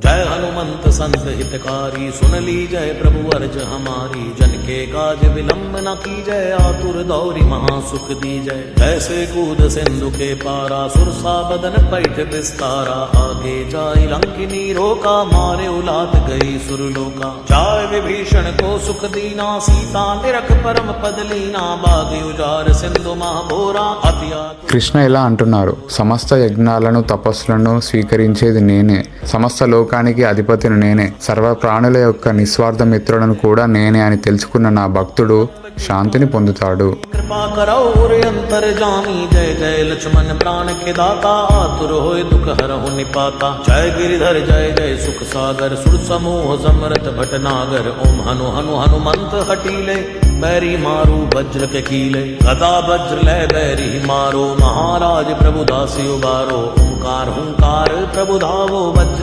जय हनुमंत संत हितकारी, सुन ली जय प्रभु अर्ज हमारी। जन के काज विलंब न की जय, आतुर दौरी महासुख दी जय। जैसे कूद सिंधु के पारा, सुरसा बदन पैठ विस्तारा। आगे जाई लंकिनी रोका, मारे उलाद गई सुरलोका। जाय विभीषण को सुख दीना, सीता निरख परम पद लीना। बाग उजार सिंधु महाभोरा, अतिया। కృష్ణ ఇలా అంటున్నారు, సమస్త యజ్ఞాలను తపస్సులను స్వీకరించేది నేనే, సమస్త లోకానికి అధిపతిని నేనే, సర్వ ప్రాణుల యొక్క నిస్వార్థ మిత్రులను కూడా నేనే అని తెలుసుకున్న నా భక్తుడు శాంతిని పొందుతాడు. कृपा करौ अंतर्जामी, जय जय लक्ष्मण प्राण के दाता। आतुर होय दुख हरहु निपाता, जय गिरिधर जय जय सुख सागर। सुर समूह समरथ भटनागर, ओम हनु हनु हनुमंत हटीले। बैरी मारू वज्र के कीले, गदा वज्र ले बैरी मारो। महाराज प्रभु दासी उबारो, ओंकार हुंकार प्रभु धावो। वज्र